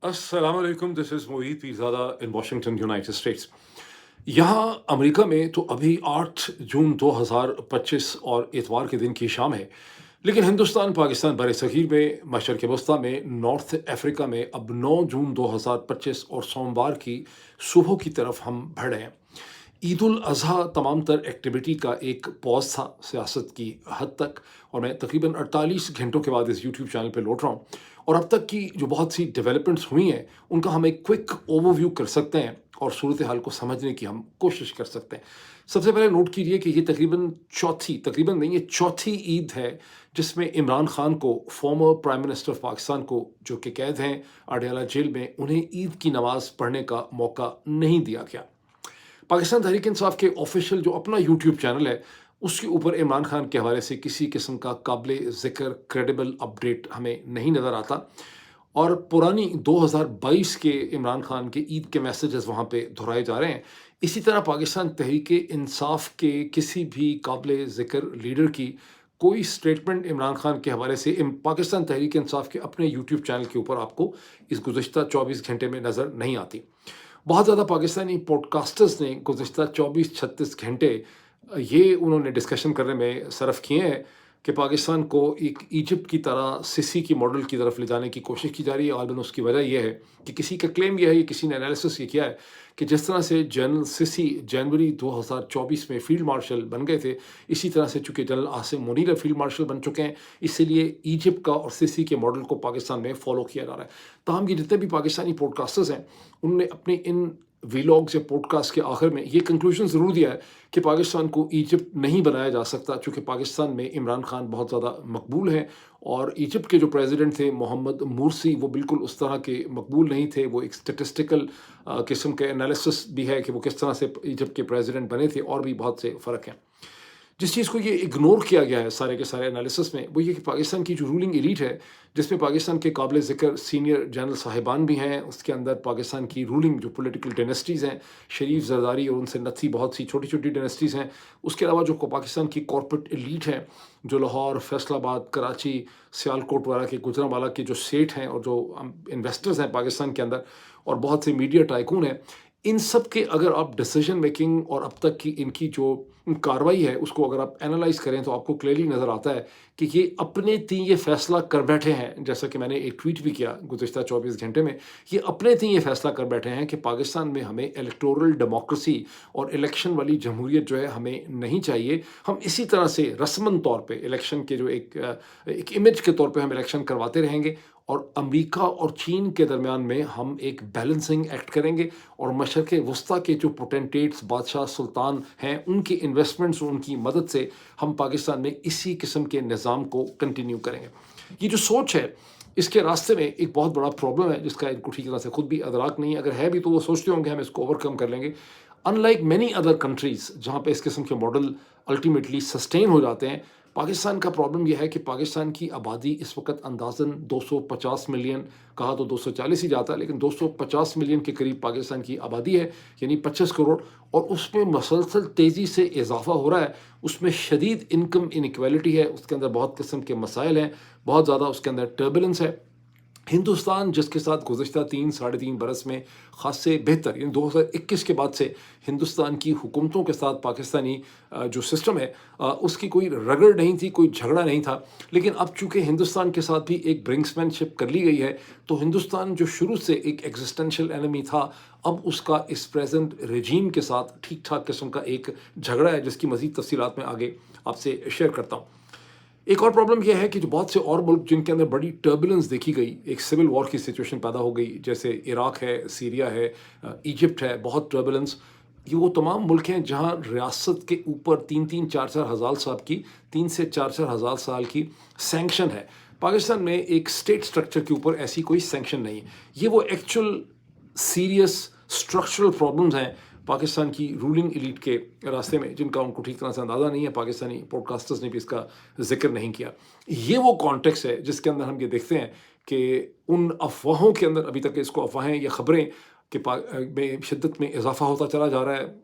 अस्सलाम वालेकुम, this is Mohit Pirzada in Washington United states. यहाँ अमेरिका में तो अभी 8 जून 2025 और इतवार के दिन की शाम है। लेकिन हिंदुस्तान, पाकिस्तान, बरसग़ीर में, मशरिक़ वस्ता में, नॉर्थ अफ्रीका में अब 9 जून 2025 और सोमवार की सुबह की तरफ हम बढ़ रहे हैं। ईद उल अज़हा तमाम तर एक्टिविटी का एक पॉज़ था सियासत की हद तक, और मैं तकरीबन 48 घंटों के बाद इस यूट्यूब चैनल पे लौट रहा हूँ। और अब तक की जो बहुत सी डेवलपमेंट्स हुई हैं, उनका हम एक क्विक ओवरव्यू कर सकते हैं और सूरत हाल को समझने की हम कोशिश कर सकते हैं। सबसे पहले नोट कीजिए कि ये तकरीबन नहीं, ये चौथी ईद है जिसमें इमरान खान को, former prime minister of Pakistan को, जो कि कैद हैं अडयाला जेल में, उन्हें ईद की नमाज पढ़ने का मौका नहीं दिया गया। पाकिस्तान तहरीक इंसाफ के ऑफिशियल जो अपना यूट्यूब चैनल है, उसके ऊपर इमरान खान के हवाले से किसी किस्म का काबिल ज़िक्र क्रेडिबल अपडेट हमें नहीं नज़र आता। और पुरानी 2022 के इमरान खान के ईद के मैसेजेस वहाँ पे दोहराए जा रहे हैं। इसी तरह पाकिस्तान तहरीक इंसाफ के किसी भी काबिल ज़िक्र लीडर की कोई स्टेटमेंट इमरान खान के हवाले से पाकिस्तान तहरीक इंसाफ के अपने यूट्यूब चैनल के ऊपर आपको इस गुज़श्ता 24 घंटे में नज़र नहीं आती। बहुत ज़्यादा पाकिस्तानी पॉडकास्टर्स ने गुज़श्ता 24-36 घंटे ये उन्होंने डिस्कशन करने में सरफ़ किए हैं कि पाकिस्तान को एक इजिप्ट की तरह सिसी की मॉडल की तरफ ले जाने की कोशिश की जा रही है। गालिबन उसकी वजह यह है कि किसी का क्लेम यह है, ये किसी ने एनालिसिस ये किया है कि जिस तरह से जनरल सिसी जनवरी 2024 में फील्ड मार्शल बन गए थे, इसी तरह से चूँकि general Asim Munir field marshal बन चुके हैं, इसीलिए इजिप्ट का और सिसी के मॉडल को पाकिस्तान में फ़ॉलो किया जा रहा है। ताहम ये जितने भी पाकिस्तानी पॉडकास्टर्स हैं, उन्होंने अपनी इन वीलॉग्स या पॉडकास्ट के आखिर में ये कंक्लूजन ज़रूर दिया है कि पाकिस्तान को इजिप्ट नहीं बनाया जा सकता, चूँकि पाकिस्तान में इमरान खान बहुत ज़्यादा मकबूल हैं और इजिप्ट के जो प्रेसिडेंट थे मोहम्मद मुर्सी, वो बिल्कुल उस तरह के मकबूल नहीं थे। वो एक स्टैटिस्टिकल किस्म के एनालिसिस भी है कि वो किस तरह से इजिप्ट के प्रेसिडेंट बने थे, और भी बहुत से फ़र्क हैं। जिस चीज़ को ये इग्नोर किया गया है सारे के सारे एनालिसिस में, वो ये कि पाकिस्तान की जो रूलिंग एलीट है, जिसमें पाकिस्तान के काबिल ज़िक्र सीनियर जनरल साहिबान भी हैं, उसके अंदर पाकिस्तान की रूलिंग जो पॉलिटिकल डायनेस्टीज़ हैं, शरीफ, जरदारी और उनसे नत्थी बहुत सी छोटी-छोटी डायनेस्टीज़ हैं। उसके अलावा जो पाकिस्तान की कॉर्पोरेट एलीट है, जो लाहौर, फैसलाबाद, कराची, सियालकोट वगैरह के, गुजरांवाला के जो सेठ हैं और जो इन्वेस्टर्स हैं पाकिस्तान के अंदर, और बहुत से मीडिया टाइकून हैं, इन सब के अगर आप डिसीजन मेकिंग और अब तक की इनकी जो कार्रवाई है, उसको अगर आप एनालाइज करें, तो आपको क्लियरली नज़र आता है कि ये अपने ती ये फ़ैसला कर बैठे हैं। जैसा कि मैंने एक ट्वीट भी किया गुज़श्ता 24 घंटे में, ये अपने ती ये फ़ैसला कर बैठे हैं कि पाकिस्तान में हमें इलेक्टोरल डेमोक्रेसी और इलेक्शन वाली जमहूरियत जो है हमें नहीं चाहिए। हम इसी तरह से रस्मन तौर पे इलेक्शन के जो एक इमेज के तौर पे हम इलेक्शन करवाते रहेंगे, और अमेरिका और चीन के दरमियान में हम एक बैलेंसिंग एक्ट करेंगे, और मशरिक़ वस्ता के जो पोटेंटेट्स, बादशाह, सुल्तान हैं, उनकी इन्वेस्टमेंट्स, उनकी मदद से हम पाकिस्तान में इसी किस्म के निज़ाम को कंटिन्यू करेंगे। ये जो सोच है, इसके रास्ते में एक बहुत बड़ा प्रॉब्लम है जिसका इनको ठीक तरह से खुद भी अदराक नहीं है। अगर है भी तो वो सोचते होंगे हम इसको ओवरकम कर लेंगे। अनलाइक मैनी अदर कंट्रीज़ जहाँ पे इस किस्म के मॉडल अल्टीमेटली सस्टेन हो जाते हैं, पाकिस्तान का प्रॉब्लम यह है कि पाकिस्तान की आबादी इस वक्त अंदाज़न 250 मिलियन, कहा तो 240 ही जाता है, लेकिन 250 मिलियन के करीब पाकिस्तान की आबादी है, यानी 25 करोड़, और उसमें मसलसल तेज़ी से इजाफा हो रहा है। उसमें शदीद इनकम इनइक्वालिटी है, उसके अंदर बहुत किस्म के मसाइल हैं, बहुत ज़्यादा उसके अंदर टर्बुलेंस है। हिंदुस्तान जिसके साथ गुज़श्ता 3 साढ़े 3 बरस में ख़ासे बेहतर, यानी 2021 के बाद से हिंदुस्तान की हुकूमतों के साथ पाकिस्तानी जो सिस्टम है, उसकी कोई रगड़ नहीं थी, कोई झगड़ा नहीं था। लेकिन अब चूँकि हिंदुस्तान के साथ भी एक ब्रिंक्समैनशिप कर ली गई है, तो हिंदुस्तान जो शुरू से एक एग्जिस्टेंशियल एनिमी था, अब उसका इस प्रेजेंट रेजीम के साथ ठीक ठाक किस्म का एक झगड़ा है, जिसकी मज़ीद तफ़सीलात मैं आगे आपसे शेयर करता हूँ। एक और प्रॉब्लम यह है कि जो बहुत से और मुल्क जिनके अंदर बड़ी टर्बुलेंस देखी गई, एक सिविल वॉर की सिचुएशन पैदा हो गई, जैसे इराक है, सीरिया है, इजिप्ट है, बहुत टर्बुलेंस। ये वो तमाम मुल्क हैं जहाँ रियासत के ऊपर 3-3 4-4 हज़ार साल की 3 से 4-4 हज़ार साल की सैंक्शन है। पाकिस्तान में एक स्टेट स्ट्रक्चर के ऊपर ऐसी कोई सैंक्शन नहीं है। ये वो एक्चुअल सीरियस स्ट्रक्चरल प्रॉब्लम्स हैं पाकिस्तान की रूलिंग एलीट के रास्ते में, जिनका उनको ठीक तरह से अंदाज़ा नहीं है। पाकिस्तानी पॉडकास्टर्स ने भी इसका जिक्र नहीं किया। ये वो कॉन्टेक्स्ट है जिसके अंदर हम ये देखते हैं कि उन अफवाहों के अंदर, अभी तक इसको अफवाहें या ख़बरें कि में शिद्दत में इजाफा होता चला जा रहा है,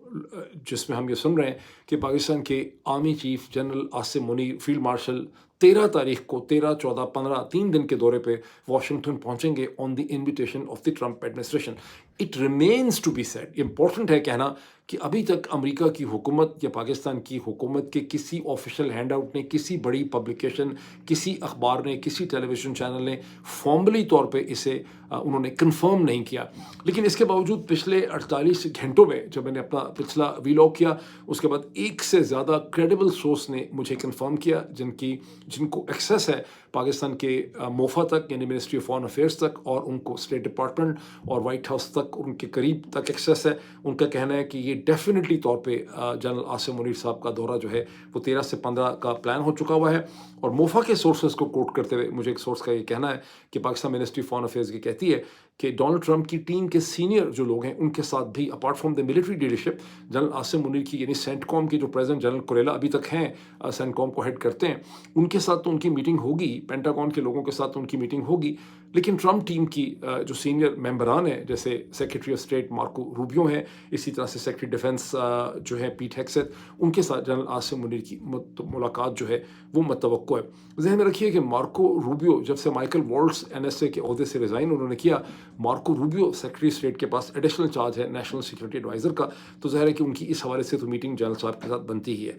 जिसमें हम ये सुन रहे हैं कि पाकिस्तान के army chief general Asim Munir, field marshal 13 तारीख को 13, 14, 15 3 दिन के दौरे पे वाशिंगटन पहुंचेंगे on the invitation of the Trump administration. It remains to be said, important है कहना कि अभी तक अमेरिका की हुकूमत या पाकिस्तान की हुकूमत के किसी ऑफिशियल हैंड आउट ने, किसी बड़ी पब्लिकेशन, किसी अखबार ने, किसी टेलीविज़न चैनल ने फॉर्मली तौर पे इसे उन्होंने कंफर्म नहीं किया। लेकिन इसके बावजूद पिछले 48 घंटों में जब मैंने अपना पिछला वीलॉग किया, उसके बाद एक से ज़्यादा क्रेडिबल सोर्स ने मुझे कंफर्म किया, जिनको एक्सेस है पाकिस्तान के मोफा तक यानी मिनिस्ट्री ऑफ फॉरेन अफेयर्स तक, और उनको स्टेट डिपार्टमेंट और वाइट हाउस तक उनके करीब तक एक्सेस है। उनका कहना है कि ये डेफिनेटली तौर पे जनरल आसिम मुनीर साहब का दौरा जो है वो 13 से 15 का प्लान हो चुका हुआ है। और मोफा के सोर्सेज को कोट करते हुए मुझे एक सोर्स का ये कहना है कि Pakistan ministry of foreign affairs की कहती है कि डोनाल्ड ट्रंप की टीम के सीनियर जो लोग हैं उनके साथ भी, apart from the military leadership, general Asim Munir की यानी सेंटकॉम के जो प्रेसिडेंट जनरल कुरेला अभी तक हैं, सेंटकॉम को हेड करते हैं, उनके साथ तो उनकी मीटिंग होगी, पेंटागन के लोगों के साथ तो उनकी मीटिंग होगी। लेकिन ट्रंप टीम की जो सीनियर मेंबरान हैं, जैसे secretary of state Marco Rubio हैं, इसी तरह से सेक्रेटरी डिफेंस जो है पीट हेगसेथ, उनके साथ जनरल आसिम मुनीर की मुलाकात जो है वो मतवक्को है। ज़हन में रखिए कि मार्को रूबियो जब से माइकल वॉल्ट्स NSA के ओहदे से रिज़ाइन उन्होंने किया, मार्को रूबियो सेक्रेटरी स्टेट के पास एडिशनल चार्ज है नेशनल सिक्योरिटी एडवाइज़र का, तो ज़ाहिर है कि उनकी इस हवाले से तो मीटिंग जनरल साहब के साथ बनती ही है।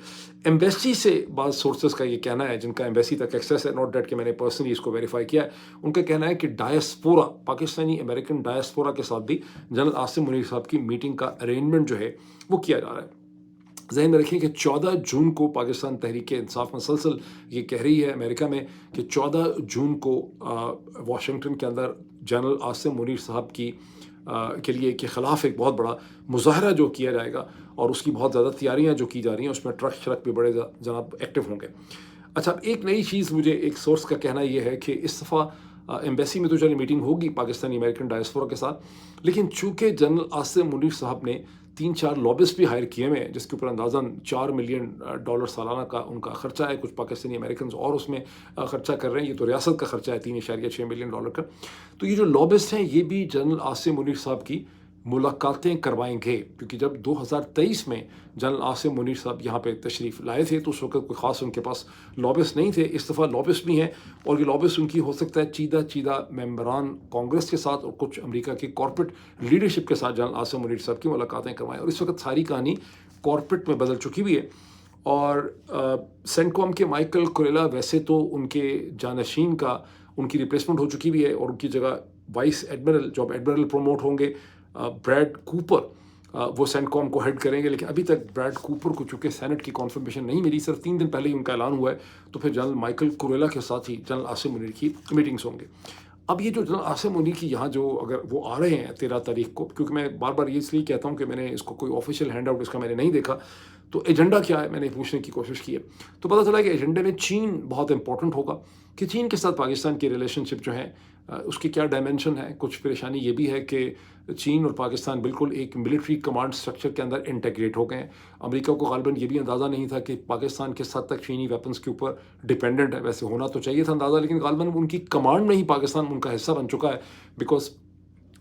एम्बेसी से बाद सोर्सेज का ये कहना है, जिनका एम्बेसी तक एक्सेस है, नॉट डेट कि मैंने पर्सनली इसको वेरीफाई किया है, उनका कहना है कि डायस्पोरा, पाकिस्तानी अमेरिकन डायस्पोरा के साथ भी जनरल आसिम मुनीर साहब की मीटिंग का अरेंजमेंट जो है वो किया जा रहा है। ज़हन में रखिए कि 14 जून को पाकिस्तान तहरीक इंसाफ मसलसल ये कह रही है अमेरिका में कि 14 जून को वाशिंगटन के अंदर जनरल आसिम मुनीर साहब के लिए के ख़िलाफ़ एक बहुत बड़ा मुज़ाहरा जो किया जाएगा, और उसकी बहुत ज़्यादा तैयारियां जो की जा रही हैं, उसमें ट्रक शरक भी बड़े जनाब एक्टिव होंगे। अच्छा, अब एक नई चीज़, मुझे एक सोर्स का कहना यह है कि इस दफ़ा एम्बेसी में तो चलिए मीटिंग होगी पाकिस्तानी अमेरिकन डायस्पोरा के साथ, लेकिन चूँकि जनरल आसिम मुनीर साहब ने 3-4 लॉबिस्ट भी हायर किए हुए हैं, जिसके ऊपर अंदाज़न $4 मिलियन सालाना का उनका खर्चा है। कुछ पाकिस्तानी अमेरिकन और उसमें खर्चा कर रहे हैं, ये तो रियासत का खर्चा है $3.6 मिलियन का। तो ये जो लॉबिस्ट हैं ये भी जनरल आसिम मुनीर साहब की मुलाकातें करवाएंगे, क्योंकि जब 2023 में जनरल आसिम मुनीर साहब यहाँ पे तशरीफ़ लाए थे तो उस वक्त कोई ख़ास उनके पास लॉबिस्ट नहीं थे। इस दफ़ा लॉबिस्ट भी हैं, और ये लॉबिस्ट उनकी हो सकता है चीदा मेंबरान कांग्रेस के साथ और कुछ अमेरिका की कॉर्पोरेट लीडरशिप के साथ जनरल आसिम मुनीर साहब की मुलाकातें करवाएं। और इस वक्त सारी कहानी कॉर्पोरेट में बदल चुकी भी है। और सेंटकॉम के माइकल कुरेला वैसे तो उनके जानशीन का उनकी रिप्लेसमेंट हो चुकी भी है, और उनकी जगह vice admiral, job admiral promote होंगे, ब्रैड कूपर, वो सेंटकॉम को हेड करेंगे। लेकिन अभी तक ब्रैड कूपर को चूँकि सेनेट की कॉन्फर्मेशन नहीं मिली, सिर्फ 3 दिन पहले ही उनका ऐलान हुआ है, तो फिर जनरल माइकल कुरेला के साथ ही जनरल आसिम मुनीर की मीटिंग्स होंगे। अब ये जो जनरल आसिम मुनीर की यहाँ जो, अगर वो आ रहे हैं 13 तारीख को, क्योंकि मैं बार बार ये इसलिए कहता हूँ कि मैंने इसको कोई ऑफिशियल हैंड आउट इसका मैंने नहीं देखा, तो एजेंडा क्या है मैंने पूछने की कोशिश की है, तो पता चला कि एजेंडे में चीन बहुत इंपॉर्टेंट होगा, कि चीन के साथ पाकिस्तान की रिलेशनशिप जो है उसकी क्या डायमेंशन है। कुछ परेशानी ये भी है कि चीन और पाकिस्तान बिल्कुल एक मिलिट्री कमांड स्ट्रक्चर के अंदर इंटीग्रेट हो गए हैं। अमेरिका को गालिबन ये भी अंदाज़ा नहीं था कि पाकिस्तान किस हद तक चीनी वेपन्स के ऊपर डिपेंडेंट है, वैसे होना तो चाहिए था अंदाज़ा, लेकिन गालिबन उनकी कमांड में ही पाकिस्तान उनका हिस्सा बन चुका है। बिकॉज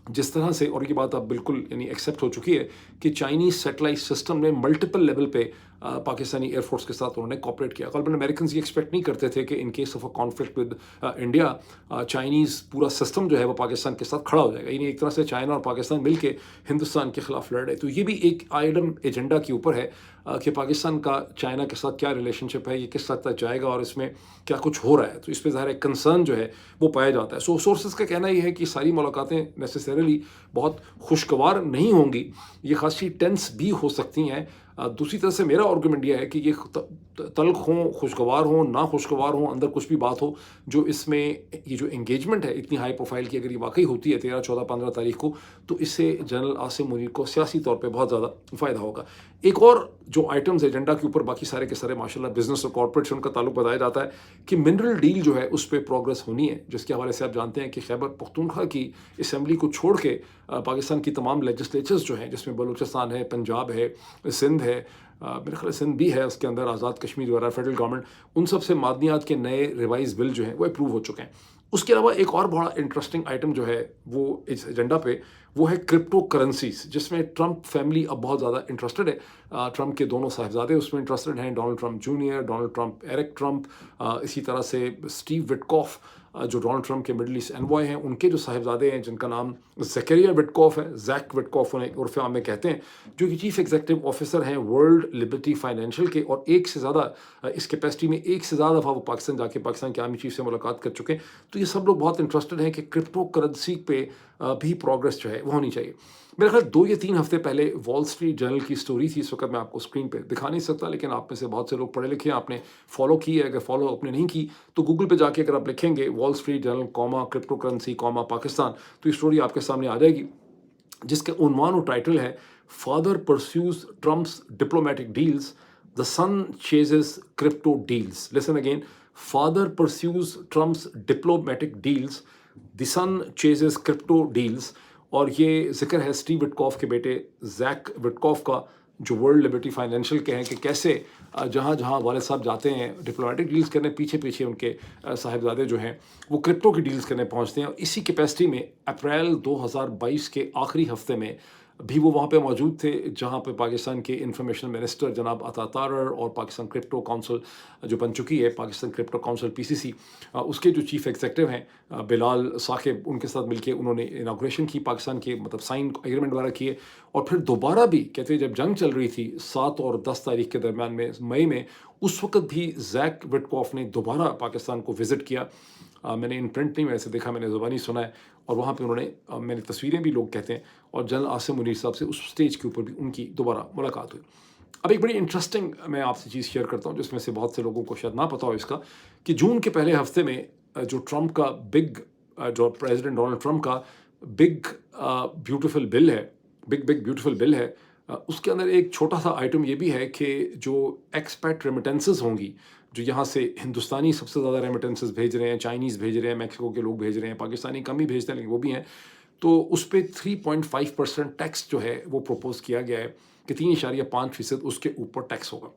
जिस तरह से, और ये बात अब बिल्कुल यानी एक्सेप्ट हो चुकी है कि चाइनीज़ सैटेलाइट सिस्टम में मल्टीपल लेवल पे पाकिस्तानी एयरफोर्स के साथ उन्होंने कॉपरेट किया। गालिबन अमेरिकन ये एक्सपेक्ट नहीं करते थे कि in case of a conflict with India Chinese पूरा सिस्टम जो है वो पाकिस्तान के साथ खड़ा हो जाएगा, यानी एक तरह से चाइना और पाकिस्तान मिलके हिंदुस्तान के खिलाफ लड़ रहे। तो ये भी एक आइटम एजेंडा के ऊपर है कि पाकिस्तान का चाइना के साथ क्या रिलेशनशिप है, ये किस हद तक जाएगा और इसमें क्या कुछ हो रहा है, तो इस पर ज़ाहिर कंसर्न जो है वो पाया जाता है। सो सोर्सेज का कहना ये है कि सारी मुलाकातें नेसेसरली बहुत खुशगवार नहीं होंगी, ये खासी टेंस भी हो सकती हैं। दूसरी तरफ से मेरा आर्गूमेंट यह है कि ये तल्ख हों, खुशगवार हों, ना खुशगवार हों, अंदर कुछ भी बात हो, जो इसमें ये जो एंगेजमेंट है इतनी हाई प्रोफाइल की, अगर ये वाकई होती है 13, 14, 15 तारीख को, तो इससे जनरल आसिम मुनीर को सियासी तौर पे बहुत ज़्यादा फ़ायदा होगा। एक और जो आइटम्स एजेंडा के ऊपर बाकी सारे के सारे माशाल्लाह बिजनेस और कॉर्पोरेट से उनका ताल्लुक बताया जाता है कि मिनरल डील जो है उस पर प्रोग्रेस होनी है, जिसके हवाले से आप जानते हैं कि खैबर पख्तूनख्वा की असम्बली को छोड़ के पाकिस्तान की तमाम लेजिस्लेचर्स जो हैं, जिसमें बलूचिस्तान है, पंजाब है, सिंध है, मेरे ख्याल सिंध भी है, उसके अंदर आज़ाद कश्मीर वगैरह फेडरल गवर्नमेंट, उन सब से मादनियात के नए रिवाइज बिल जो हैं वो अप्रूव हो चुके हैं। اس کے علاوہ ایک اور بڑا انٹرسٹنگ آئٹم جو ہے وہ اس ایجنڈا پہ وہ ہے کرپٹو کرنسیز، جس میں ٹرمپ فیملی اب بہت زیادہ انٹرسٹڈ ہے. ٹرمپ کے دونوں صاحبزادے اس میں انٹرسٹڈ ہیں، Donald Trump Junior, Donald Trump, Eric Trump, اسی طرح سے اسٹیو وٹکوف جو ڈونلڈ ٹرمپ کے مڈل ایسٹ انوائے ہیں، ان کے جو صاحبزادے ہیں جن کا نام زکریا وٹکوف ہے، زیک وٹکوف انہیں عرف عام میں کہتے ہیں، جو کہ چیف ایگزیکٹو آفیسر ہیں ورلڈ لبرٹی فائنینشیل کے، اور ایک سے زیادہ اس کیپیسٹی میں ایک سے زیادہ دفعہ وہ پاکستان جا کے پاکستان کے عالمی چیف سے ملاقات کر چکے ہیں. تو یہ سب لوگ بہت انٹرسٹڈ ہیں کہ کرپٹو کرنسی پہ بھی پروگرس جو ہے وہ ہونی چاہیے. میرے خیال 2 یا 3 ہفتے پہلے وال اسٹریٹ جرنل کی سٹوری تھی، اس وقت میں آپ کو اسکرین پہ دکھا نہیں سکتا، لیکن آپ میں سے بہت سے لوگ پڑھے لکھے ہیں، آپ نے فالو کی ہے. اگر فالو آپ نے نہیں کی تو گوگل پہ جا کے اگر آپ لکھیں گے وال اسٹریٹ جرنل کوما کرپٹو کرنسی کوما پاکستان، تو یہ سٹوری آپ کے سامنے آ جائے گی، جس کے عنوان و ٹائٹل ہے father perceives Trump's diplomatic deals, the son chases crypto deals. Listen again. Father pursues Trump's diplomatic deals. The son chases crypto deals. اور یہ ذکر ہے اسٹیو وٹکوف کے بیٹے زیک وٹکوف کا، جو ورلڈ لبرٹی فائنینشیل کے ہیں، کہ کیسے جہاں جہاں والد صاحب جاتے ہیں ڈپلومیٹک ڈیلز کرنے، پیچھے پیچھے ان کے صاحبزادے جو ہیں وہ کرپٹو کی ڈیلز کرنے پہنچتے ہیں. اور اسی کیپیسٹی میں اپریل 2022 کے آخری ہفتے میں بھی وہ وہاں پہ موجود تھے، جہاں پہ پاکستان کے انفارمیشن منسٹر جناب عطا تارڑ اور پاکستان کرپٹو کونسل جو بن چکی ہے پاکستان کرپٹو کونسل PCC، اس کے جو چیف ایگزیکٹو ہیں بلال ثاقب، ان کے ساتھ مل کے انہوں نے اناگوریشن کی پاکستان کے، مطلب سائن ایگریمنٹ وغیرہ کیے. اور پھر دوبارہ بھی کہتے ہیں جب جنگ چل رہی تھی 7 اور 10 تاریخ کے درمیان میں مئی میں، اس وقت بھی زیک وٹکوف نے دوبارہ پاکستان کو وزٹ کیا. میں نے ان پرنٹ نہیں ویسے دیکھا، میں نے زبانی سنا ہے، اور وہاں پہ انہوں نے میں نے تصویریں بھی لوگ کہتے ہیں، اور جنرل عاصم منیر صاحب سے اس سٹیج کے اوپر بھی ان کی دوبارہ ملاقات ہوئی. اب ایک بڑی انٹرسٹنگ میں آپ سے چیز شیئر کرتا ہوں جس میں سے بہت سے لوگوں کو شاید نہ پتا ہو اس کا، کہ جون کے پہلے ہفتے میں جو ٹرمپ کا جو پریزیڈنٹ ڈونلڈ ٹرمپ کا بگ بیوٹیفل بل ہے، بگ بیوٹیفل بل ہے، اس کے اندر ایک چھوٹا سا آئٹم یہ بھی ہے کہ جو ایکسپیٹ ریمیٹنسز ہوں گی، جو یہاں سے ہندوستانی سب سے زیادہ ریمیٹنسز بھیج رہے ہیں، چائنیز بھیج رہے ہیں، میکسیکو کے لوگ بھیج رہے ہیں، پاکستانی کم ہی بھیجتے ہیں لیکن وہ بھی ہیں، تو اس پہ 3.5% ٹیکس جو ہے وہ پروپوز کیا گیا ہے کہ 3.5% اس کے اوپر ٹیکس ہوگا.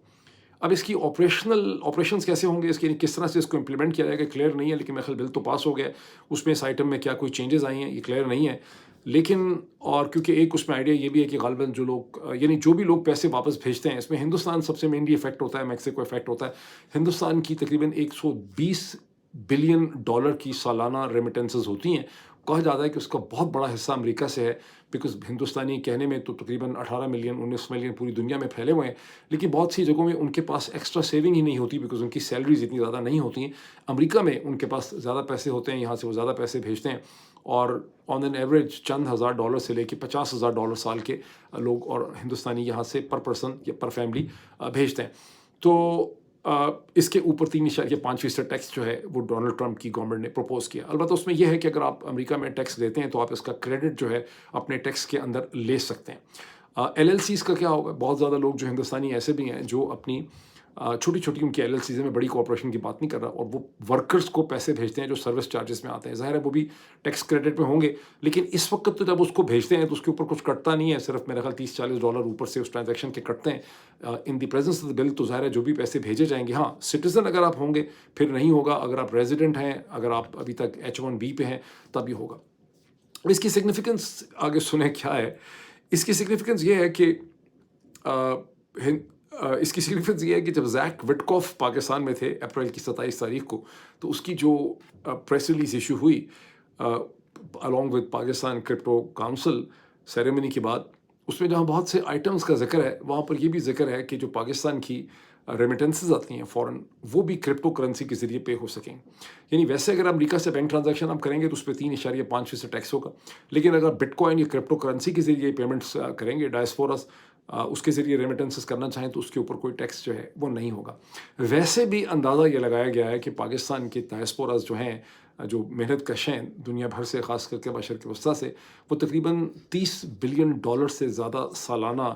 اب اس کی آپریشنز کیسے ہوں گے، اس کی کس طرح سے اس کو امپلیمنٹ کیا جائے گا کلیئر نہیں ہے، لیکن میرے خیال بل تو پاس ہو گیا ہے. اس میں اس آئٹم میں کیا کوئی چینجز آئی ہیں یہ کلیئر نہیں ہے، لیکن اور کیونکہ ایک اس میں آئیڈیا یہ بھی ہے کہ غالباً جو لوگ یعنی جو بھی لوگ پیسے واپس بھیجتے ہیں، اس میں ہندوستان سب سے مینلی افیکٹ ہوتا ہے، میکسیکو افیکٹ ہوتا ہے. ہندوستان کی تقریباً $120 بلین کی سالانہ ریمیٹنسز ہوتی ہیں. کہا جاتا ہے کہ اس کا بہت بڑا حصہ امریکہ سے ہے، بیکاز ہندوستانی کہنے میں تو تقریباً 18 ملین 19 ملین پوری دنیا میں پھیلے ہوئے ہیں، لیکن بہت سی جگہوں میں ان کے پاس ایکسٹرا سیونگ ہی نہیں ہوتی، بیکاز ان کی سیلریز اتنی زیادہ نہیں ہوتی ہیں. امریکہ میں ان کے پاس زیادہ پیسے ہوتے ہیں، یہاں سے وہ زیادہ پیسے بھیجتے ہیں، اور آن این ایوریج چند ہزار ڈالر سے لے کے $50,000 سال کے لوگ اور ہندوستانی یہاں سے پر پرسن یا پر فیملی بھیجتے ہیں. تو اس کے اوپر 3.5% ٹیکس جو ہے وہ ڈونلڈ ٹرمپ کی گورنمنٹ نے پروپوز کیا. البتہ اس میں یہ ہے کہ اگر آپ امریکہ میں ٹیکس دیتے ہیں تو آپ اس کا کریڈٹ جو ہے اپنے ٹیکس کے اندر لے سکتے ہیں. LLCs کا کیا ہوگا؟ بہت زیادہ لوگ جو ہندوستانی ایسے بھی ہیں جو اپنی چھوٹی چھوٹی ان کی LLCs میں بڑی کوآپریشن کی بات نہیں کر رہا، اور وہ ورکرز کو پیسے بھیجتے ہیں جو سروس چارجز میں آتے ہیں. ظاہر ہے وہ بھی ٹیکس کریڈٹ میں ہوں گے، لیکن اس وقت تو جب اس کو بھیجتے ہیں تو اس کے اوپر کچھ کٹتا نہیں ہے، صرف میرے خیال $30-40 اوپر سے اس ٹرانزیکشن کے کٹتے ہیں. ان دی پریزنس آف دا بل تو ظاہر ہے جو بھی پیسے بھیجے جائیں گے، ہاں سٹیزن اگر آپ ہوں گے پھر نہیں ہوگا، اگر آپ ریزیڈنٹ ہیں، اگر آپ ابھی تک H1B پہ ہیں تب یہ ہوگا. اس کی سگنیفیکنس آگے سنیں کیا ہے. اس کی سگنیفیکنس یہ ہے کہ اس کی سگنیفیکنس یہ ہے کہ جب زیک وٹکوف پاکستان میں تھے اپریل کی 27 تاریخ کو، تو اس کی جو پریس ریلیز ایشو ہوئی along with Pakistan crypto council ceremony کے بعد، اس میں جہاں بہت سے آئٹمز کا ذکر ہے وہاں پر یہ بھی ذکر ہے کہ جو پاکستان کی ریمیٹنسز آتی ہیں فوراً، وہ بھی کرپٹو کرنسی کے ذریعے پے ہو سکیں. یعنی ویسے اگر امریکہ سے بینک ٹرانزیکشن آپ کریں گے تو اس پہ 3.5% ٹیکس ہوگا، لیکن اگر بٹ کوائن یا کرپٹو کرنسی کے ذریعے پیمنٹس کریں گے ڈائسپورس اس کے ذریعے ریمیٹنسز کرنا چاہیں تو اس کے اوپر کوئی ٹیکس جو ہے وہ نہیں ہوگا. ویسے بھی اندازہ یہ لگایا گیا ہے کہ پاکستان کے ڈائسپوراز جو ہیں، جو محنت کش ہیں دنیا بھر سے، خاص کر کے مشرق وسطیٰ سے، وہ تقریباً $30 بلین سے زیادہ سالانہ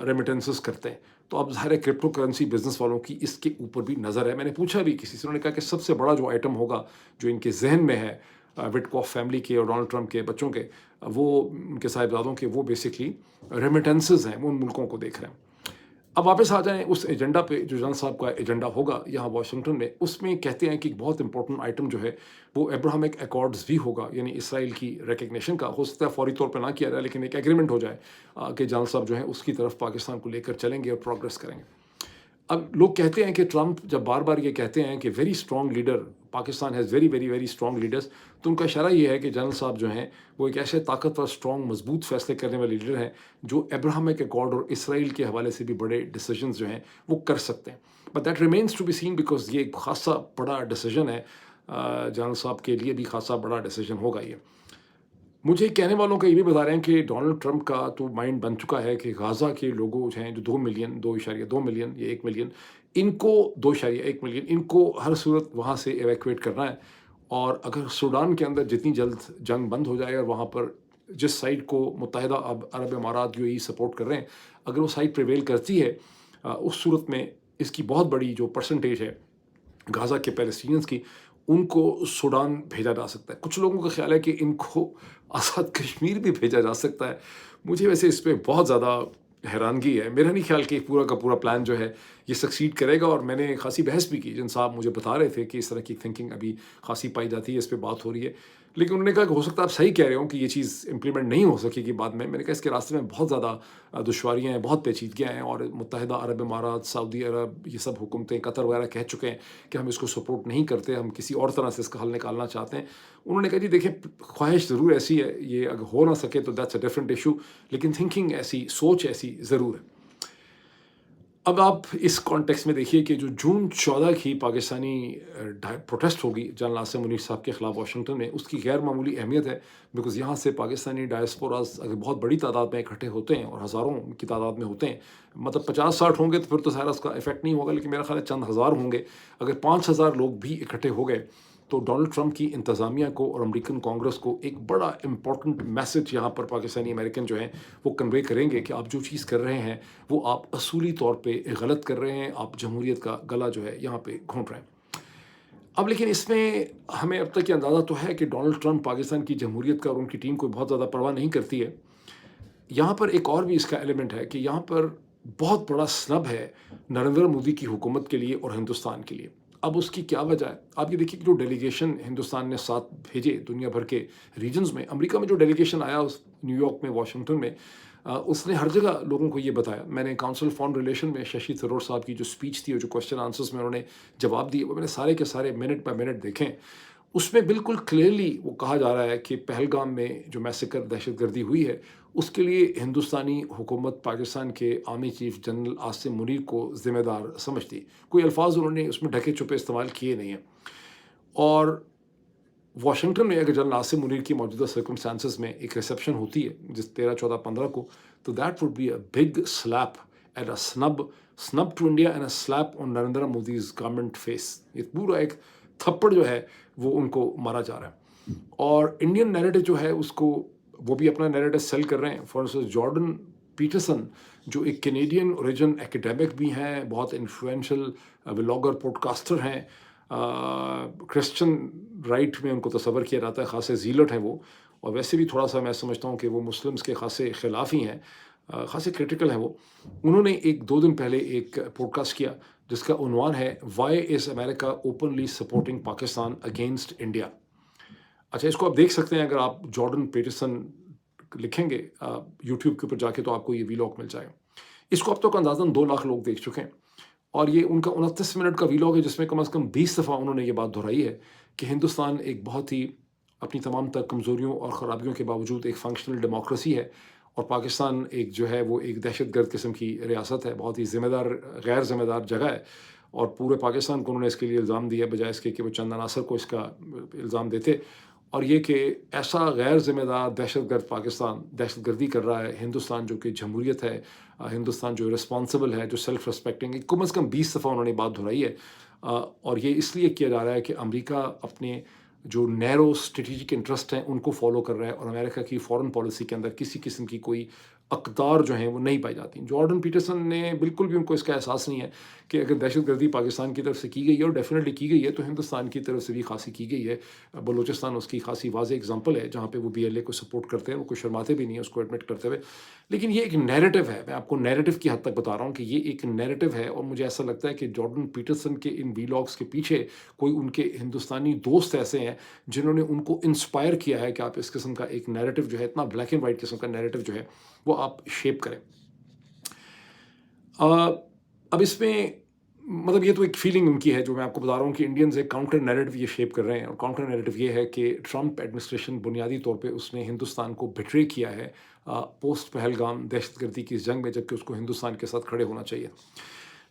ریمیٹنسز کرتے ہیں. تو اب ظاہر ہے کرپٹو کرنسی بزنس والوں کی اس کے اوپر بھی نظر ہے. میں نے پوچھا بھی کسی سے، انہوں نے کہا کہ سب سے بڑا جو آئٹم ہوگا جو ان کے ذہن میں ہے وٹکوف فیملی کے اور ڈونلڈ ٹرمپ کے بچوں کے، وہ ان کے صاحبزادوں کے، وہ بیسکلی ریمیٹنسز ہیں، وہ ان ملکوں کو دیکھ رہے ہیں. अब वापस आ जाएँ उस एजेंडा पे जो जन साहब का एजेंडा होगा यहाँ वाशिंगटन में, उसमें कहते हैं कि एक बहुत इम्पोर्टेंट आइटम जो है वो अब्राहमिक अकॉर्ड्स भी होगा, यानी इसराइल की रिकग्निशन का। हो सकता है फौरी तौर पे ना किया जाए, लेकिन एक एग्रीमेंट हो जाए कि जन साहब जो है उसकी तरफ पाकिस्तान को लेकर चलेंगे और प्रोग्रेस करेंगे। अब लोग कहते हैं कि ट्रंप जब बार-बार ये कहते हैं कि very strong leader, Pakistan has very, very, very strong leaders, तो उनका इशारा ये है कि जनरल साहब जो हैं, वो एक ऐसे ताकतवर, स्ट्रॉन्ग, मजबूत फैसले करने वाले लीडर हैं, जो अब्राहमिक अकॉर्ड और इसराइल के हवाले से भी बड़े डिसीजंस जो हैं, वो कर सकते हैं। But that remains to be seen, because ये एक खासा बड़ा डिसीजन है। जनरल साहब के लिए भी खासा बड़ा डिसीजन होगा ये। मुझे कहने वालों का ये भी बता रहे हैं कि डोनाल्ड ट्रंप का तो माइंड बन चुका है कि गाज़ा के लोगों जो हैं, जो 2 मिलियन, 2.2 मिलियन या 1 मिलियन, इनको 2.1 मिलियन, इनको हर सूरत वहाँ से इवैक्यूएट करना है। और अगर सूडान के अंदर जितनी जल्द जंग बंद हो जाए और वहाँ पर जिस साइड को मुत्तहिदा अरब इमारात, यूएई सपोर्ट कर रहे हैं, अगर वो साइड प्रिवेल करती है, उस सूरत में इसकी बहुत बड़ी जो परसेंटेज है गाज़ा के पैलेस्टीनियंस की, उनको सूडान भेजा जा सकता है। कुछ लोगों का ख़्याल है कि इनको आज़ाद कश्मीर भी भेजा जा सकता है। मुझे वैसे इस पे बहुत ज़्यादा हैरानगी है। मेरा नहीं ख़्याल कि पूरा का पूरा प्लान जो है ये सक्सीड करेगा, और मैंने ख़ासी बहस भी की। जिन साहब मुझे बता रहे थे कि इस तरह की थिंकिंग अभी ख़ासी पाई जाती है, इस पे बात हो रही है। लेकिन उन्होंने कहा कि हो सकता है आप सही कह रहे हो कि ये चीज़ इम्प्लीमेंट नहीं हो सकेगी बाद में। मैंने कहा इसके रास्ते में बहुत ज़्यादा दुश्वारियाँ हैं, बहुत पेचीदगियाँ हैं, और मुत्तहिदा अरब इमारात, सऊदी अरब, ये सब हुकूमतें, कतर वगैरह कह चुके हैं कि हम इसको सपोर्ट नहीं करते, हम किसी और तरह से इसका हल निकालना चाहते हैं। उन्होंने कहा जी देखिए, ख्वाहिश ज़रूर ऐसी है, ये अगर हो ना सके तो दैट्स अ डिफरेंट इशू, लेकिन थिंकिंग ऐसी, सोच ऐसी ज़रूर है। अब आप इस कॉन्टेक्स्ट में देखिए कि जो जून 14 की पाकिस्तानी प्रोटेस्ट होगी जनरल आसिम मुनीर साहब के ख़िलाफ़ वाशिंगटन में, उसकी गैर मामूली अहमियत है। बिकॉज़ यहाँ से पाकिस्तानी डायस्पोरास अगर बहुत बड़ी तादाद में इकट्ठे होते हैं, और हज़ारों की तादाद में होते हैं, मतलब 50-60 होंगे तो फिर तो ज़ाहिर है उसका इफ़ेक्ट नहीं होगा, लेकिन मेरा ख़्याल है चंद हज़ार होंगे। अगर 5,000 लोग भी इकट्ठे हो गए, तो डोनाल्ड ट्रंप की इंतज़ामिया को और अमेरिकन कांग्रेस को एक बड़ा इम्पोर्टेंट मैसेज यहाँ पर पाकिस्तानी अमेरिकन जो हैं वो कन्वे करेंगे कि आप जो चीज़ कर रहे हैं वो आप असूली तौर पे गलत कर रहे हैं, आप जमहूरियत का गला जो है यहाँ पे घोंट रहे हैं। अब लेकिन इसमें हमें अब तक ये अंदाज़ा तो है कि डोनाल्ड ट्रंप पाकिस्तान की जमहूरियत का और उनकी टीम को बहुत ज़्यादा परवाह नहीं करती है। यहाँ पर एक और भी इसका एलिमेंट है कि यहाँ पर बहुत बड़ा स्नब है नरेंद्र मोदी की हुकूमत के लिए और हिंदुस्तान के लिए। अब उसकी क्या वजह है? आप ये देखिए कि जो डेलीगेशन हिंदुस्तान ने 7 भेजे दुनिया भर के रीजन्स में, अमेरिका में जो डेलीगेशन आया उस न्यूयॉर्क में, वाशिंगटन में, उसने हर जगह लोगों को ये बताया। मैंने काउंसिल फॉरेन रिलेशन में शशि थरूर साहब की जो स्पीच थी और जो क्वेश्चन आंसर्स में उन्होंने जवाब दिए, वो मैंने सारे के सारे मिनट बाय मिनट देखें। उसमें बिल्कुल क्लियरली वो कहा जा रहा है कि पहलगाम में जो मैसेकर, दहशतगर्दी हुई है, उसके लिए हिंदुस्तानी हुकूमत पाकिस्तान के army chief general Asim Munir को ज़िम्मेदार समझती। कोई अल्फाज उन्होंने उसमें ढके छुपे इस्तेमाल किए नहीं हैं। और वाशिंगटन में अगर जनरल आसिम मुनीर की मौजूदा सर्कमस्टांसेस में एक रिसेप्शन होती है जिस 13, 14, 15 को, तो that would be a big slap and a snub to India and a slap on Narendra Modi's government face. ये पूरा एक थप्पड़ जो है वो उनको मारा जा रहा है। और इंडियन नैरेटिव जो है उसको, वो भी अपना नैरेटिव सेल कर रहे हैं। फॉर इंस्टेंस जॉर्डन पीटरसन, जो एक कैनेडियन ओरिजिन एकेडमिक भी हैं, बहुत इन्फ्लुएंशियल व्लॉगर, पॉडकास्टर हैं, क्रिश्चियन राइट में उनको तस्वर किया जाता है, ख़ासे ज़ीलट हैं वो, और वैसे भी थोड़ा सा मैं समझता हूँ कि वो मुस्लिम्स के ख़ासे ख़िलाफ़ ही हैं, ख़ासे क्रिटिकल हैं वो। उन्होंने एक 2 दिन पहले एक पॉडकास्ट किया जिसका उन्वान है why is America openly supporting Pakistan against India. अच्छा, इसको आप देख सकते हैं, अगर आप जॉर्डन पीटरसन लिखेंगे यूट्यूब के ऊपर जाके तो आपको ये वीलॉग मिल जाएगा। इसको अब तक अंदाज़न 2 लाख लोग देख चुके हैं, और ये उनका 29 मिनट का वीलॉग है जिसमें कम से कम 20 दफ़ा उन्होंने ये बात दोहराई है कि हिंदुस्तान एक बहुत ही, अपनी तमाम तर कमज़ोरियों और ख़राबियों के बावजूद, एक फंक्शनल डेमोक्रेसी है, और पाकिस्तान एक जो है वो एक दहशतगर्द किस्म की रियासत है, बहुत ही ज़िम्मेदार, गैर ज़िम्मेदार जगह है। और पूरे पाकिस्तान को उन्होंने इसके लिए इल्ज़ाम दिया, बजाय इसके कि वो चंद अनासर को इसका इल्ज़ाम देते। और ये कि ऐसा गैर ज़िम्मेदार दहशतगर्द पाकिस्तान दहशतगर्दी कर रहा है, हिंदुस्तान जो कि जमहूरियत है, हिंदुस्तान जो रिस्पॉन्सिबल है, जो सेल्फ रिस्पेक्टिंग है, कम से कम 20 दफ़ा उन्होंने बात दोहराई है। और ये इसलिए किया जा रहा है कि अमेरिका अपने जो नैरो स्ट्रेटेजिक इंटरेस्ट हैं उनको फॉलो कर रहा है, और अमेरिका की फॉरेन पॉलिसी के अंदर किसी किस्म की कोई अक़दार जो हैं वो नहीं पाई जाती। जॉर्डन पीटरसन ने बिल्कुल भी, उनको इसका एहसास नहीं है कि अगर दहशतगर्दी पाकिस्तान की तरफ से की गई है, और डेफिनेटली की गई है, तो हिंदुस्तान की तरफ से भी खासी की गई है। बलूचिस्तान उसकी खासी वाज़ेह एग्जांपल है जहाँ पे वो बीएलए को सपोर्ट करते हैं, वो कोई शर्माते भी नहीं है उसको एडमिट करते हुए। लेकिन ये एक नैरेटिव है, मैं आपको नैरेटिव की हद तक बता रहा हूँ कि ये एक नैरेटिव है, और मुझे ऐसा लगता है कि जॉर्डन पीटरसन के इन वीलॉग्स के पीछे कोई उनके हिंदुस्तानी दोस्त ऐसे हैं जिन्होंने उनको इंस्पायर किया है कि आप इस किस्म का एक नैरेटिव जो है, इतना ब्लैक एंड वाइट किस्म का नैरेटिव जो है वो आप शेप करें। अब इसमें मतलब ये तो एक फीलिंग उनकी है जो मैं आपको बता रहा हूँ कि इंडियंस एक काउंटर नैरेटिव ये शेप कर रहे हैं, और काउंटर नैरेटिव ये है कि ट्रंप एडमिनिस्ट्रेशन बुनियादी तौर पे उसने हिंदुस्तान को बिट्रे किया है पोस्ट पहलगाम दहशतगर्दी की इस जंग में, जबकि उसको हिंदुस्तान के साथ खड़े होना चाहिए।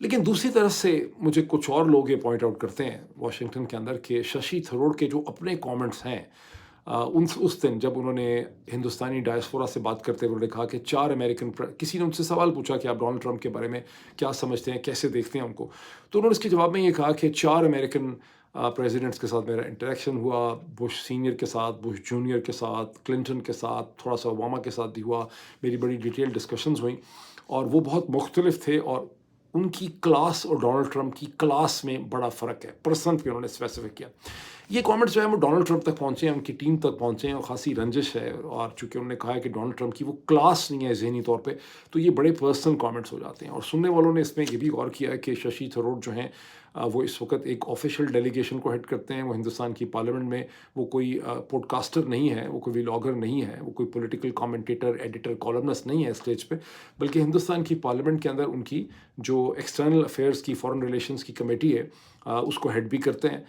लेकिन दूसरी तरफ से मुझे कुछ और लोग ये पॉइंट आउट करते हैं वाशिंगटन के अंदर कि शशि थरूर के जो अपने कमेंट्स हैं, उस दिन जब उन्होंने हिंदुस्तानी डायस्पोरा से बात करते हुए उन्होंने कहा कि 4 अमेरिकन किसी ने उनसे सवाल पूछा कि आप डोनाल्ड ट्रंप के बारे में क्या समझते हैं, कैसे देखते हैं उनको, तो उन्होंने इसके जवाब में ये कहा कि 4 अमेरिकन प्रेसिडेंट्स के साथ मेरा इंटरेक्शन हुआ, बुश सीनियर के साथ, बुश जूनियर के साथ, क्लिंटन के साथ, थोड़ा सा ओबामा के साथ भी हुआ, मेरी बड़ी डिटेल डिस्कशंस हुई, और वो बहुत मुख्तलिफ थे, और उनकी क्लास और डोनाल्ड ट्रंप की क्लास में बड़ा फ़र्क है। पर्सन पे उन्होंने स्पेसिफिक किया। ये कमेंट्स जो है वो डोनाल्ड ट्रंप तक पहुँचे हैं, उनकी टीम तक पहुँचे हैं, और ख़ासी रंजिश है, और चूँकि उन्होंने कहा है कि डोनाल्ड ट्रंप की वो क्लास नहीं है ज़हनी तौर पे, तो ये बड़े पर्सनल कमेंट्स हो जाते हैं। और सुनने वालों ने इसमें ये भी गौर किया है कि शशि थरूर जो हैं वो इस वक्त एक ऑफिशियल डेलीगेशन को हेड करते हैं। वो हिंदुस्तान की पार्लियामेंट में वो कोई पॉडकास्टर नहीं है, वो कोई व्लॉगर नहीं है, वो कोई पॉलिटिकल कमेंटेटर, एडिटर, कॉलमनिस्ट नहीं है स्टेज पे, बल्कि हिंदुस्तान की पार्लियामेंट के अंदर उनकी जो एक्सटर्नल अफेयर्स की, फॉरेन रिलेशंस की कमेटी है, उसको हेड भी करते हैं।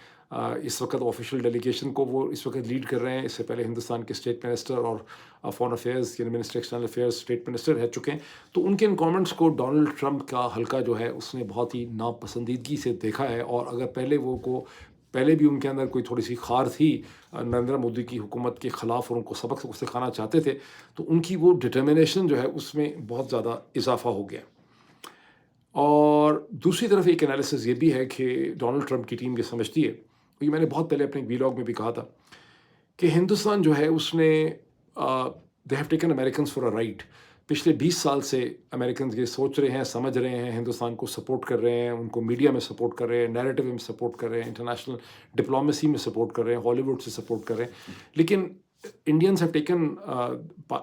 इस वक्त ऑफिशियल डेलीगेशन को वो इस वक्त लीड कर रहे हैं। इससे पहले हिंदुस्तान के स्टेट मिनिस्टर और फॉरेन अफेयर्स यानी minister external affairs state minister रह चुके हैं। तो उनके इन कमेंट्स को डोनाल्ड ट्रंप का हल्का जो है उसने बहुत ही नापसंदीदगी से देखा है, और अगर पहले भी उनके अंदर कोई थोड़ी सी खार थी नरेंद्र मोदी की हुकूमत के ख़िलाफ़, और उनको सबक सिखाना चाहते थे, तो उनकी वो डिटर्मिनेशन जो है उसमें बहुत ज़्यादा इजाफा हो गया। और दूसरी तरफ एक एनालिसिस ये भी है कि डोनाल्ड ट्रंप की टीम ये समझती है, ये मैंने बहुत पहले अपने वीलॉग में भी कहा था, कि हिंदुस्तान जो है उसने they have taken American for a ride. पिछले 20 साल से अमेरिकन ये सोच रहे हैं, समझ रहे हैं, हिंदुस्तान को सपोर्ट कर रहे हैं, उनको मीडिया में सपोर्ट कर रहे हैं, नैरेटिव में सपोर्ट कर रहे हैं, इंटरनेशनल डिप्लोमेसी में सपोर्ट कर रहे हैं, हॉलीवुड से सपोर्ट कर रहे हैं। लेकिन Indians have taken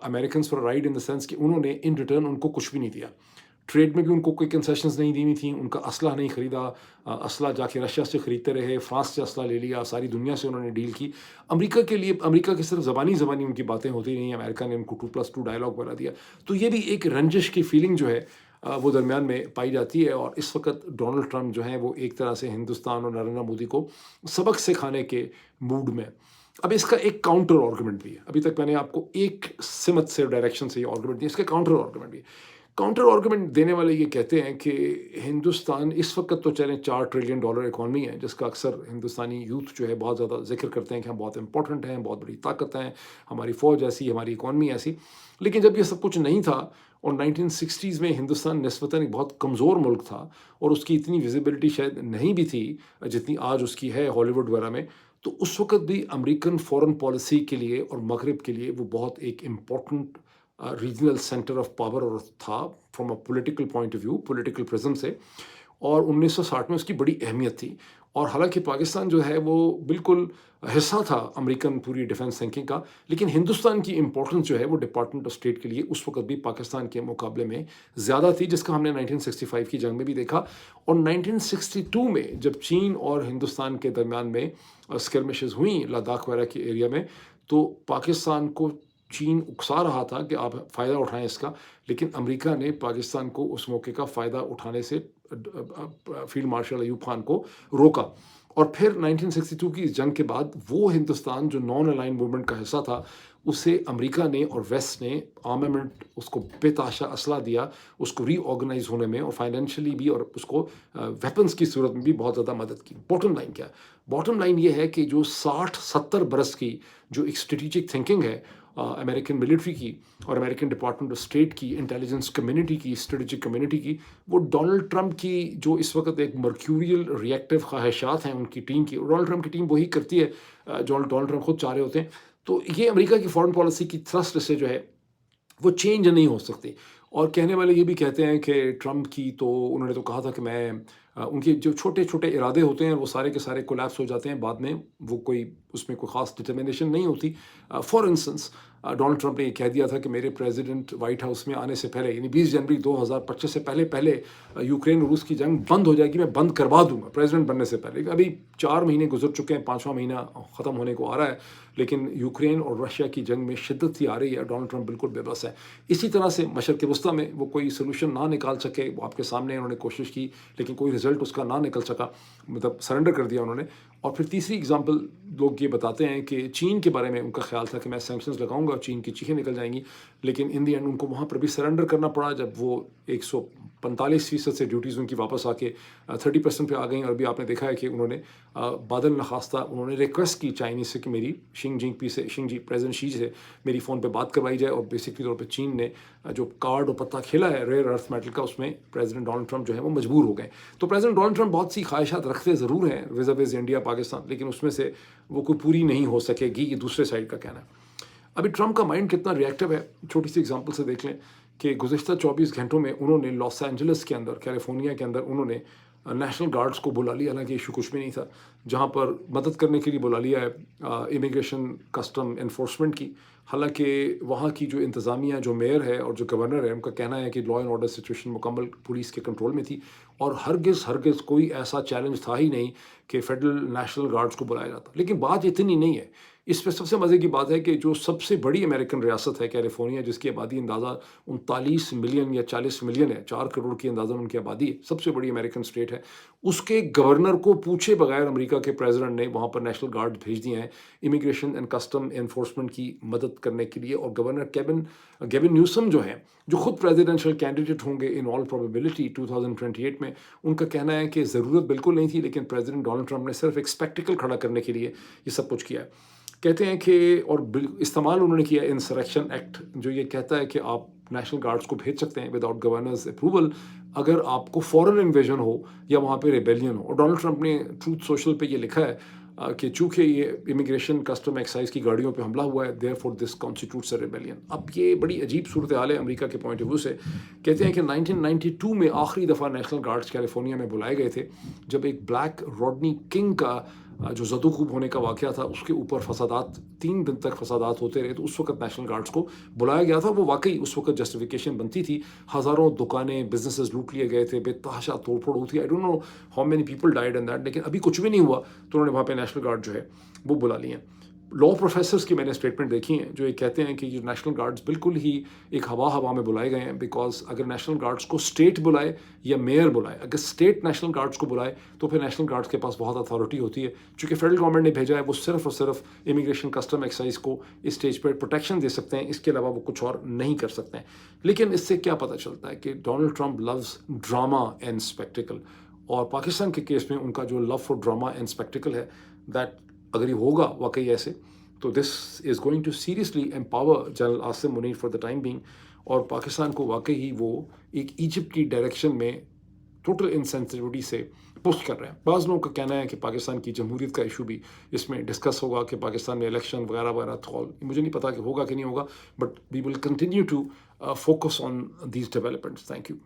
American for a ride in the sense कि उन्होंने इन रिटर्न उनको कुछ भी नहीं दिया। ट्रेड में भी उनको कोई कंसेशंस नहीं दी हुई थी, उनका असला नहीं खरीदा, असला जाके रशिया से खरीदते रहे, फ्रांस से असला ले लिया, सारी दुनिया से उन्होंने डील की। अमेरिका के लिए, अमेरिका की सिर्फ ज़बानी उनकी बातें होती रहीं, अमेरिका ने उनको 2+2 डायलॉग बना दिया। तो ये भी एक रंजिश की फीलिंग जो है वो दरमियान में पाई जाती है, और इस वक्त डोनाल्ड ट्रंप जो हैं वो एक तरह से हिंदुस्तान और नरेंद्र मोदी को सबक सिखाने के मूड में। अब इसका एक काउंटर आर्गूमेंट भी है। अभी तक मैंने आपको एक सिमत से डायरेक्शन से ये आर्गूमेंट दिया, इसका काउंटर आर्गूमेंट भी है। काउंटर आर्गूमेंट देने वाले ये कहते हैं कि हिंदुस्तान इस वक्त तो चलें $4 ट्रिलियन इकॉनमी है, जिसका अक्सर हिंदुस्तानी यूथ जो है बहुत ज़्यादा जिक्र करते हैं कि हम बहुत इंपॉर्टेंट हैं, बहुत बड़ी ताकत हैं, हमारी फ़ौज ऐसी, हमारी इकॉनमी ऐसी। लेकिन जब ये सब कुछ नहीं था, और 1960s में हिंदुस्तान निस्बतन एक बहुत कमज़ोर मुल्क था, और उसकी इतनी विजिबिलिटी शायद नहीं भी थी जितनी आज उसकी है हॉलीवुड वगैरह में, तो उस वक्त भी अमेरिकन फॉरेन पॉलिसी के लिए और मगरब के लिए वो बहुत एक important regional centre of power और था from a political point of view, political prism से। और 1960 में उसकी बड़ी अहमियत थी। और हालांकि पाकिस्तान जो है वो बिल्कुल हिस्सा था अमेरिकन पूरी डिफेंस थिंकिंग का, लेकिन हिंदुस्तान की इंपॉर्टेंस जो है वो डिपार्टमेंट ऑफ स्टेट के लिए उस वक्त भी पाकिस्तान के मुकाबले में ज़्यादा थी, जिसका हमने 1965 की जंग में भी देखा। और 1962 में जब चीन और हिंदुस्तान के दरमियान में स्कर्मिशेस हुई लद्दाख वगैरह के एरिया में, तो पाकिस्तान को चीन उकसा रहा था कि आप फ़ायदा उठाएं इसका, लेकिन अमेरिका ने पाकिस्तान को उस मौके का फ़ायदा उठाने से फील्ड मार्शल अयूब खान को रोका। और फिर 1962 की इस जंग के बाद वो हिंदुस्तान जो नॉन अलाइन मूवमेंट का हिस्सा था, उसे अमेरिका ने और वेस्ट ने आर्मामेंट, उसको बेताशा असला दिया, उसको रीऑर्गेनाइज होने में और फाइनेंशियली भी, और उसको वेपन्स की सूरत में भी बहुत ज़्यादा मदद की। बॉटम लाइन क्या है? बॉटम लाइन ये है कि जो 60-70 बरस की जो एक स्ट्रेटेजिक थिंकिंग है, अमेरिकन मिलिट्री की और अमेरिकन डिपार्टमेंट ऑफ स्टेट की, इंटेलिजेंस कम्युनिटी की, स्ट्रेटेजिक कम्युनिटी की, वो डोनाल्ड ट्रंप की जो इस वक्त एक मर्क्यूरियल रिएक्टिव ख्वाहिशात हैं उनकी टीम की, डोनाल्ड ट्रंप की टीम वही करती है जो डोनाल्ड ट्रंप खुद चाह रहे होते हैं। तो ये अमेरिका की फॉरेन पॉलिसी की थ्रस्ट से जो है वो चेंज नहीं हो सकती। और कहने वाले ये भी कहते हैं कि ट्रंप की तो उन्होंने तो कहा था कि मैं उनके जो छोटे-छोटे इरादे होते हैं वो सारे के सारे कोलैप्स हो जाते हैं बाद में, वो कोई उसमें कोई ख़ास डिटर्मिनेशन नहीं होती। फॉर इंस्टेंस डोनाल्ड ट्रंप ने ये कह दिया था कि मेरे प्रेसिडेंट व्हाइट हाउस में आने से पहले यानी 20 जनवरी 2025 से पहले यूक्रेन और रूस की जंग बंद हो जाएगी, मैं बंद करवा दूँगा प्रेसिडेंट बनने से पहले। अभी 4 महीने गुज़र चुके हैं, 5वां महीना ख़त्म होने को आ रहा है, लेकिन यूक्रेन और रशिया की जंग में शिद्दत सी आ रही है, डोनाल्ड ट्रंप बिल्कुल बेबस है। इसी तरह से मशरक़ वस्ता में वो कोई सॉल्यूशन ना निकाल सके, वो आपके सामने उन्होंने कोशिश की लेकिन कोई रिज़ल्ट उसका ना निकल सका, मतलब सरेंडर कर दिया उन्होंने। और फिर तीसरी एग्ज़ाम्पल लोग ये बताते हैं कि चीन के बारे में उनका ख़्याल था कि मैं सैंक्शंस लगाऊँगा और चीन की चीखें निकल जाएँगी, लेकिन इन द एंड उनको वहाँ पर भी सरेंडर करना पड़ा जब वो 145% से ड्यूटीज़ उनकी वापस आके 30% पे आ गई। और अभी आपने देखा है कि उन्होंने बादल नखास्ता उन्होंने रिक्वेस्ट की चाइनीज़ से कि मेरी प्रेसिडेंट शी से मेरी फ़ोन पे बात करवाई जाए। और बेसिकली तौर पे चीन ने जो कार्ड और पत्ता खेला है रेयर अर्थ मेटल का, उसमें प्रेसिडेंट डोनाल्ड ट्रंप जो है वो मजबूर हो गए। तो प्रेसिडेंट डोनाल्ड ट्रंप बहुत सी ख्वाहिशात रखते ज़रूर हैं विज़ इंडिया पाकिस्तान, लेकिन उसमें से वो कोई पूरी नहीं हो सकेगी, ये दूसरे साइड का कहना है। अभी ट्रंप का माइंड कितना रिएक्टिव है, छोटी सी एग्जांपल से देख लें कि गुज़िश्ता 24 घंटों में उन्होंने लॉस एंजलिस के अंदर, कैलिफोर्निया के अंदर उन्होंने नेशनल गार्ड्स को बुला लिया, हालांकि इशू कुछ भी नहीं था, जहां पर मदद करने के लिए बुला लिया है इमिग्रेशन कस्टम एनफोर्समेंट की। हालांकि वहाँ की जो इंतज़ामिया, जो मेयर है और जो गवर्नर है, उनका कहना है कि लॉ एंड ऑर्डर सिचुएशन मुकम्मल पुलिस के कंट्रोल में थी और हरगिज़ कोई ऐसा चैलेंज था ही नहीं कि फेडरल नेशनल गार्ड्स को बुलाया जाता। लेकिन बात इतनी नहीं है, इस पे सबसे मज़े की बात है कि जो सबसे बड़ी अमेरिकन रियासत है कैलिफोर्निया, जिसकी आबादी अंदाज़ा 39 मिलियन या 40 मिलियन है, 4 करोड़ की अंदाज़ा उनकी आबादी है, सबसे बड़ी अमेरिकन स्टेट है, उसके गवर्नर को पूछे बगैर अमेरिका के प्रेसिडेंट ने वहाँ पर नेशनल गार्ड भेज दिए हैं इमिग्रेशन एंड कस्टम एनफोर्समेंट की मदद करने के लिए। और गवर्नर गेविन न्यूसम जो है, जो खुद प्रेसिडेंशियल कैंडिडेट होंगे इन ऑल प्रोबेबिलिटी 2028 में, उनका कहना है कि ज़रूरत बिल्कुल नहीं थी, लेकिन प्रेसिडेंट डोनाल्ड ट्रंप ने सिर्फ एक स्पेक्टिकल खड़ा करने के लिए ये सब कुछ किया है। कहते हैं कि और इस्तेमाल उन्होंने किया इंसरेक्शन एक्ट, जो ये कहता है कि आप नेशनल गार्ड्स को भेज सकते हैं विदाउट गवर्नर्स अप्रूवल अगर आपको फॉरेन इन्वेजन हो या वहाँ पे रेबेलियन हो। और डोनाल्ड ट्रंप ने ट्रूथ सोशल पे ये लिखा है कि चूंकि ये इमिग्रेशन कस्टम एक्साइज की गाड़ियों पे हमला हुआ है, therefore this constitutes a rebellion. अब ये बड़ी अजीब सूरत हाल है अमेरिका के पॉइंट ऑफ व्यू से। कहते हैं कि 1992 में आखिरी दफ़ा नेशनल गार्ड्स कैलिफोर्निया में बुलाए गए थे, जब एक ब्लैक रॉडनी किंग का जो ज़दूख़ूब होने का वाक़या था, उसके ऊपर फसादात 3 दिन तक फसादात होते रहे, तो उस वक्त नेशनल गार्ड्स को बुलाया गया था। वो वाकई उस वक्त जस्टिफिकेशन बनती थी, हज़ारों दुकानें, बिजनेसेस लूट लिए गए थे, बेतहाशा तोड़फोड़ हुई थी। I don't know how many people died in that, लेकिन अभी कुछ भी नहीं हुआ, तो उन्होंने वहाँ पे नेशनल गार्ड जो है वो बुला लिए हैं। लॉ प्रोफेसर्स की मैंने स्टेटमेंट देखी हैं, जो ये कहते हैं कि ये नेशनल गार्ड्स बिल्कुल ही एक हवा में बुलाए गए हैं, बिकॉज अगर नेशनल गार्ड्स को स्टेट बुलाए या मेयर बुलाए, अगर स्टेट नेशनल गार्ड्स को बुलाए तो फिर नेशनल गार्ड्स के पास बहुत अथॉरिटी होती है। चूँकि फेडरल गवर्नमेंट ने भेजा है, वो सिर्फ और सिर्फ इमिग्रेशन कस्टम एक्साइज को इस स्टेज पर प्रोटेक्शन दे सकते हैं, इसके अलावा वो कुछ और नहीं कर सकते हैं। लेकिन इससे क्या पता चलता है कि Donald Trump loves drama and spectacle, और पाकिस्तान के केस में उनका जो love for drama and spectacle है, दैट अगर ये होगा वाकई ऐसे, तो this is going to seriously empower general Asim Munir for the time being, और पाकिस्तान को वाकई ही वो एक इजिप्ट की डायरेक्शन में टोटल इनसेंसिटिविटी से पुश कर रहे हैं। बाज़ लोगों का कहना है कि पाकिस्तान की जमहूरियत का इशू भी इसमें डिस्कस होगा कि पाकिस्तान में इलेक्शन वगैरह वगैरह, तो मुझे नहीं पता कि होगा कि नहीं होगा, but we will continue to focus on these developments. Thank you.